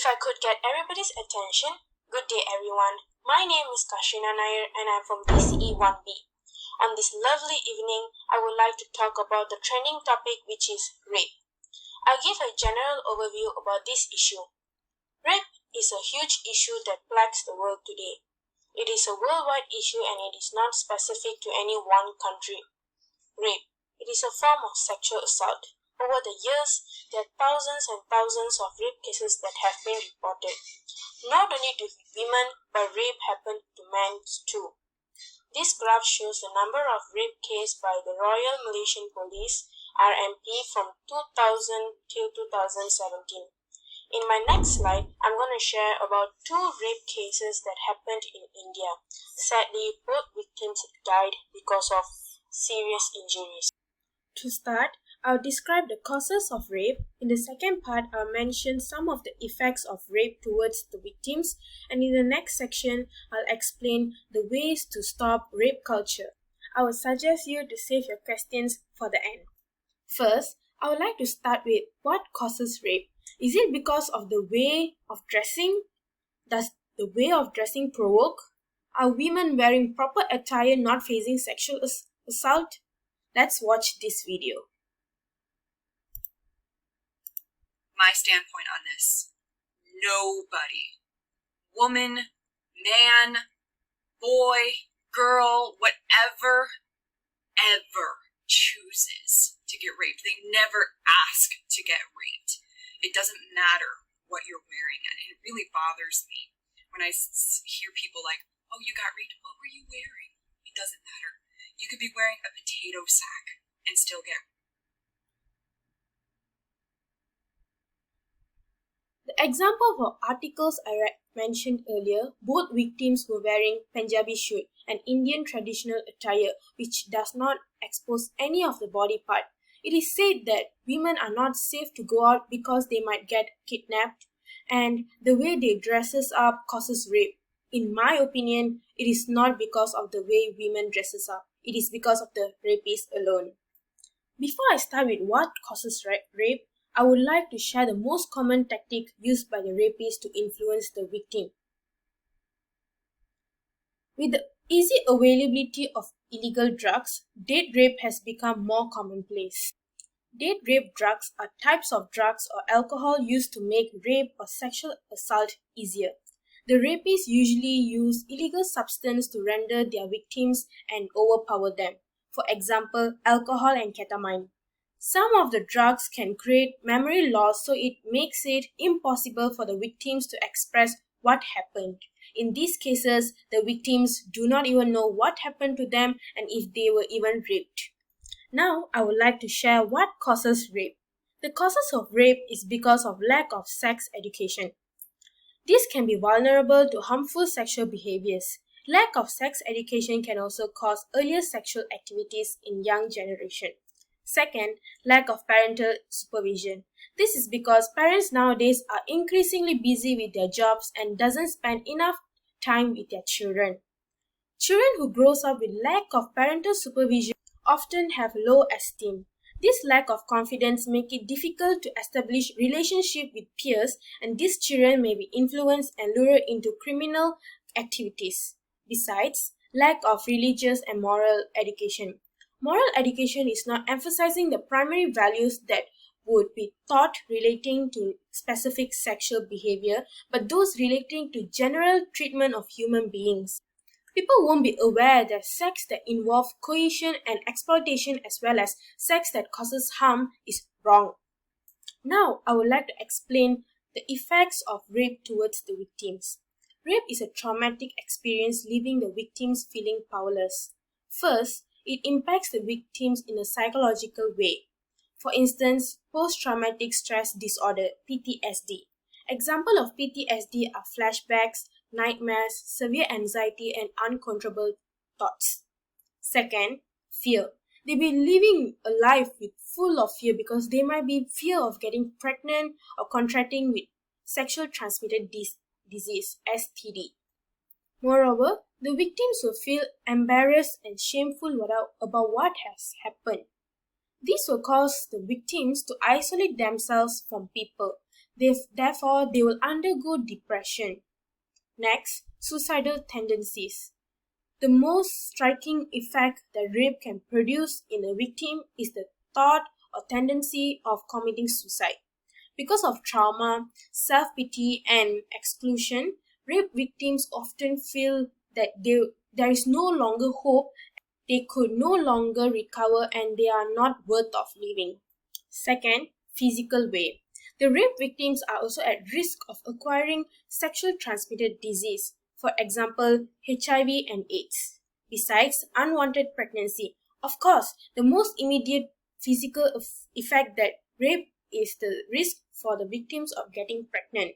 If I could get everybody's attention, good day everyone. My name is Kashina Nair and I'm from DCE 1B. On this lovely evening, I would like to talk about the trending topic which is rape. I'll give a general overview about this issue. Rape is a huge issue that plagues the world today. It is a worldwide issue and it is not specific to any one country. Rape. It is a form of sexual assault. Over the years, there are thousands and thousands of rape cases that have been reported. Not only to women, but rape happened to men too. This graph shows the number of rape cases by the Royal Malaysian Police (RMP) from 2000 till 2017. In my next slide, I'm going to share about 2 rape cases that happened in India. Sadly, both victims died because of serious injuries. To start, I'll describe the causes of rape. In the second part, I'll mention some of the effects of rape towards the victims. And in the next section, I'll explain the ways to stop rape culture. I would suggest you to save your questions for the end. First, I would like to start with what causes rape. Is it because of the way of dressing? Does the way of dressing provoke? Are women wearing proper attire not facing sexual assault? Let's watch this video. My standpoint on this: nobody, woman, man, boy, girl, whatever, ever chooses to get raped. They never ask to get raped. It doesn't matter what you're wearing, and it really bothers me when I hear people like, "Oh, you got raped? What were you wearing?" It doesn't matter. You could be wearing a potato sack and still get raped. The example of articles I mentioned earlier, both victims were wearing Punjabi shoot, an Indian traditional attire which does not expose any of the body part. It is said that women are not safe to go out because they might get kidnapped, and the way they dresses up causes rape. In my opinion, it is not because of the way women dresses up. It is because of the rapist alone. Before I start with what causes rape, I would like to share the most common tactic used by the rapist to influence the victim. With the easy availability of illegal drugs, date rape has become more commonplace. Date rape drugs are types of drugs or alcohol used to make rape or sexual assault easier. The rapists usually use illegal substances to render their victims and overpower them. For example, alcohol and ketamine. Some of the drugs can create memory loss, so it makes it impossible for the victims to express what happened. In these cases, the victims do not even know what happened to them and if they were even raped. Now, I would like to share what causes rape. The causes of rape is because of lack of sex education. This can be vulnerable to harmful sexual behaviors. Lack of sex education can also cause earlier sexual activities in young generation. Second, lack of parental supervision. This is because parents nowadays are increasingly busy with their jobs and doesn't spend enough time with their children. Children who grows up with lack of parental supervision often have low esteem. This lack of confidence makes it difficult to establish relationship with peers, and these children may be influenced and lured into criminal activities. Besides, lack of religious and moral education. Moral education is not emphasizing the primary values that would be taught relating to specific sexual behavior, but those relating to general treatment of human beings. People won't be aware that sex that involves coercion and exploitation as well as sex that causes harm is wrong. Now, I would like to explain the effects of rape towards the victims. Rape is a traumatic experience, leaving the victims feeling powerless. First, it impacts the victims in a psychological way. For instance, post-traumatic stress disorder, PTSD. Example of PTSD are flashbacks, nightmares, severe anxiety, and uncontrollable thoughts. Second, fear. They be living a life with full of fear because they might be fear of getting pregnant or contracting with sexual transmitted disease, STD. Moreover, the victims will feel embarrassed and shameful about what has happened. This will cause the victims to isolate themselves from people. Therefore, they will undergo depression. Next, suicidal tendencies. The most striking effect that rape can produce in a victim is the thought or tendency of committing suicide. Because of trauma, self pity, and exclusion, rape victims often feel that there is no longer hope, they could no longer recover, and they are not worth of living. Second, physical way. The rape victims are also at risk of acquiring sexual transmitted disease, for example, HIV and AIDS. Besides unwanted pregnancy, of course, the most immediate physical effect that rape is the risk for the victims of getting pregnant.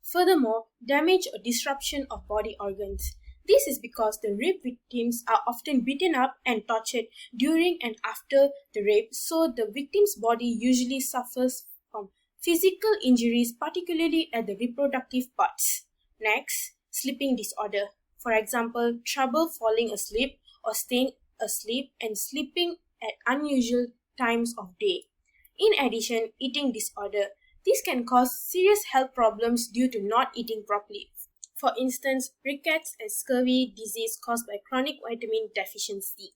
Furthermore, damage or disruption of body organs. This is because the rape victims are often beaten up and tortured during and after the rape, so the victim's body usually suffers from physical injuries, particularly at the reproductive parts. Next, sleeping disorder. For example, trouble falling asleep or staying asleep and sleeping at unusual times of day. In addition, eating disorder. This can cause serious health problems due to not eating properly. For instance, rickets and scurvy disease caused by chronic vitamin deficiency.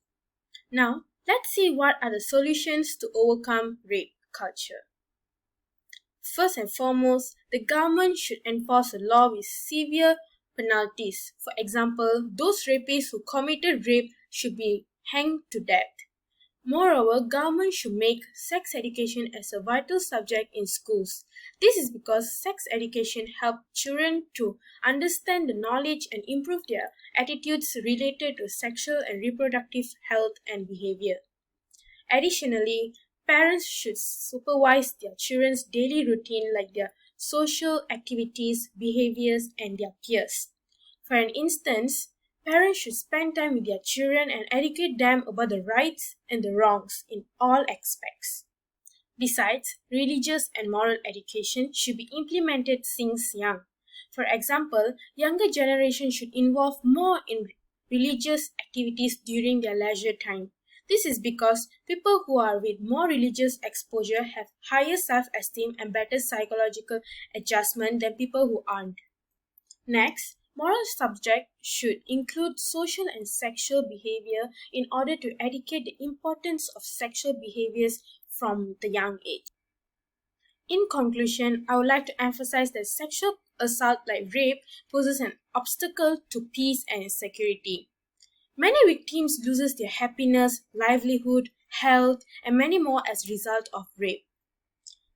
Now, let's see what are the solutions to overcome rape culture. First and foremost, the government should enforce a law with severe penalties. For example, those rapists who committed rape should be hanged to death. Moreover, government should make sex education as a vital subject in schools. This is because sex education helps children to understand the knowledge and improve their attitudes related to sexual and reproductive health and behavior. Additionally, parents should supervise their children's daily routine like their social activities, behaviors, and their peers. For an instance, parents should spend time with their children and educate them about the rights and the wrongs in all aspects. Besides, religious and moral education should be implemented since young. For example, younger generations should involve more in religious activities during their leisure time. This is because people who are with more religious exposure have higher self-esteem and better psychological adjustment than people who aren't. Next, moral subject should include social and sexual behavior in order to educate the importance of sexual behaviors from the young age. In conclusion, I would like to emphasize that sexual assault like rape poses an obstacle to peace and security. Many victims loses their happiness, livelihood, health, and many more as a result of rape.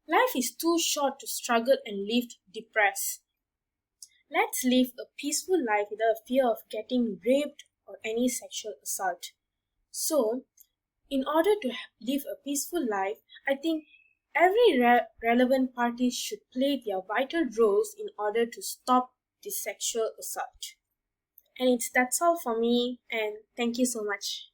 Life is too short to struggle and live depressed. Let's live a peaceful life without fear of getting raped or any sexual assault. So, in order to live a peaceful life, I think every relevant party should play their vital roles in order to stop the sexual assault. And that's all for me, and thank you so much.